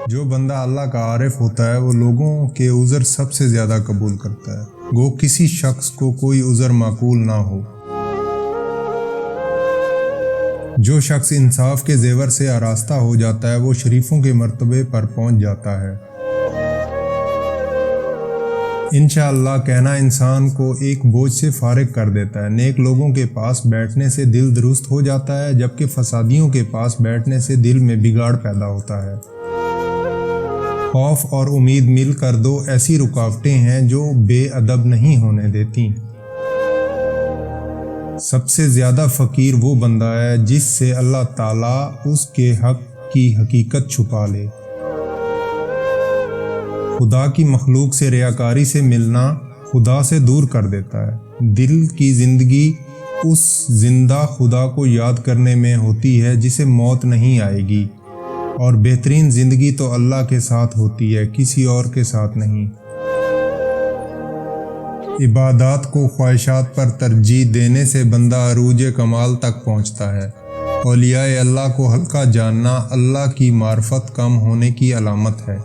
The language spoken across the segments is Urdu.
جو بندہ اللہ کا عارف ہوتا ہے وہ لوگوں کے عذر سب سے زیادہ قبول کرتا ہے، گو کسی شخص کو کوئی عذر معقول نہ ہو۔ جو شخص انصاف کے زیور سے آراستہ ہو جاتا ہے وہ شریفوں کے مرتبے پر پہنچ جاتا ہے۔ انشاءاللہ کہنا انسان کو ایک بوجھ سے فارغ کر دیتا ہے۔ نیک لوگوں کے پاس بیٹھنے سے دل درست ہو جاتا ہے، جبکہ فسادیوں کے پاس بیٹھنے سے دل میں بگاڑ پیدا ہوتا ہے۔ خوف اور امید مل کر دو ایسی رکاوٹیں ہیں جو بے ادب نہیں ہونے دیتی۔ سب سے زیادہ فقیر وہ بندہ ہے جس سے اللہ تعالیٰ اس کے حق کی حقیقت چھپا لے۔ خدا کی مخلوق سے ریاکاری سے ملنا خدا سے دور کر دیتا ہے۔ دل کی زندگی اس زندہ خدا کو یاد کرنے میں ہوتی ہے جسے موت نہیں آئے گی، اور بہترین زندگی تو اللہ کے ساتھ ہوتی ہے، کسی اور کے ساتھ نہیں۔ عبادات کو خواہشات پر ترجیح دینے سے بندہ عروج کمال تک پہنچتا ہے۔ اولیاء اللہ کو ہلکا جاننا اللہ کی معرفت کم ہونے کی علامت ہے۔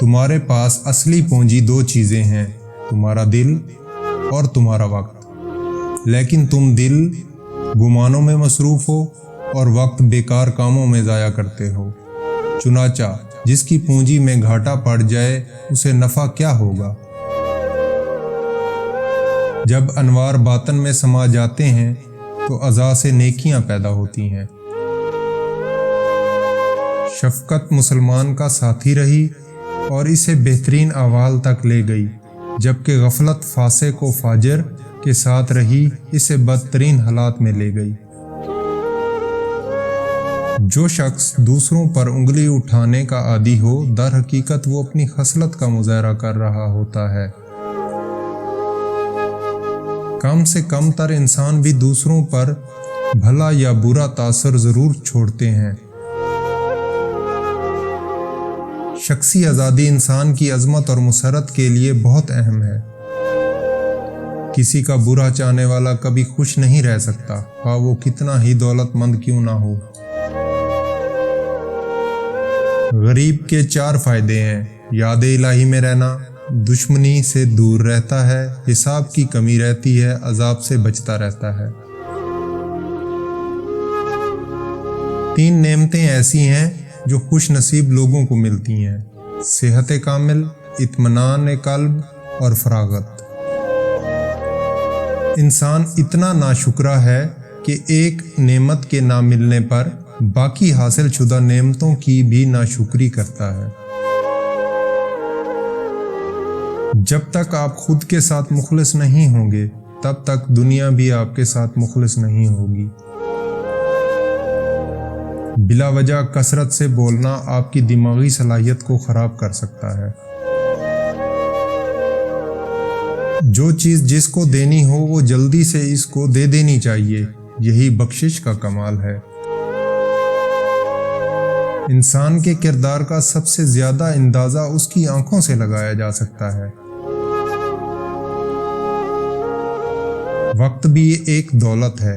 تمہارے پاس اصلی پونجی دو چیزیں ہیں، تمہارا دل اور تمہارا وقت، لیکن تم دل گمانوں میں مصروف ہو اور وقت بیکار کاموں میں ضائع کرتے ہو۔ چنانچہ جس کی پونجی میں گھاٹا پڑ جائے اسے نفع کیا ہوگا؟ جب انوار باطن میں سما جاتے ہیں تو اعضاء سے نیکیاں پیدا ہوتی ہیں۔ شفقت مسلمان کا ساتھی رہی اور اسے بہترین احوال تک لے گئی، جبکہ غفلت فاسق و فاجر کے ساتھ رہی، اسے بدترین حالات میں لے گئی۔ جو شخص دوسروں پر انگلی اٹھانے کا عادی ہو، در حقیقت وہ اپنی خصلت کا مظاہرہ کر رہا ہوتا ہے۔ کم سے کم تر انسان بھی دوسروں پر بھلا یا برا تاثر ضرور چھوڑتے ہیں۔ شخصی آزادی انسان کی عظمت اور مسرت کے لیے بہت اہم ہے۔ کسی کا برا چاہنے والا کبھی خوش نہیں رہ سکتا، خواہ وہ کتنا ہی دولت مند کیوں نہ ہو۔ غریب کے 4 فائدے ہیں: یاد الہی میں رہنا، دشمنی سے دور رہتا ہے، حساب کی کمی رہتی ہے، عذاب سے بچتا رہتا ہے۔ 3 نعمتیں ایسی ہیں جو خوش نصیب لوگوں کو ملتی ہیں: صحت کامل، اطمینان قلب اور فراغت۔ انسان اتنا ناشکرا ہے کہ ایک نعمت کے نہ ملنے پر باقی حاصل شدہ نعمتوں کی بھی ناشکری کرتا ہے۔ جب تک آپ خود کے ساتھ مخلص نہیں ہوں گے تب تک دنیا بھی آپ کے ساتھ مخلص نہیں ہوگی۔ بلا وجہ کثرت سے بولنا آپ کی دماغی صلاحیت کو خراب کر سکتا ہے۔ جو چیز جس کو دینی ہو وہ جلدی سے اس کو دے دینی چاہیے، یہی بخشش کا کمال ہے۔ انسان کے کردار کا سب سے زیادہ اندازہ اس کی آنکھوں سے لگایا جا سکتا ہے۔ وقت بھی ایک دولت ہے،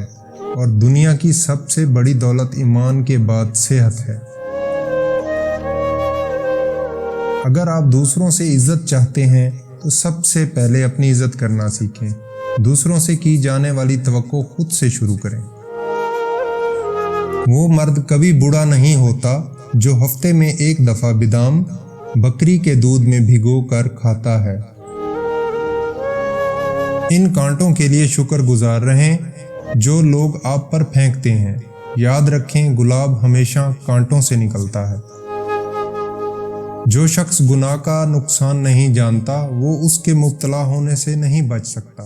اور دنیا کی سب سے بڑی دولت ایمان کے بعد صحت ہے۔ اگر آپ دوسروں سے عزت چاہتے ہیں تو سب سے پہلے اپنی عزت کرنا سیکھیں۔ دوسروں سے کی جانے والی توقع خود سے شروع کریں۔ وہ مرد کبھی بوڑھا نہیں ہوتا جو ہفتے میں 1 دفعہ بادام بکری کے دودھ میں بھگو کر کھاتا ہے۔ ان کانٹوں کے لیے شکر گزار رہیں جو لوگ آپ پر پھینکتے ہیں۔ یاد رکھیں، گلاب ہمیشہ کانٹوں سے نکلتا ہے۔ جو شخص گناہ کا نقصان نہیں جانتا وہ اس کے مبتلا ہونے سے نہیں بچ سکتا۔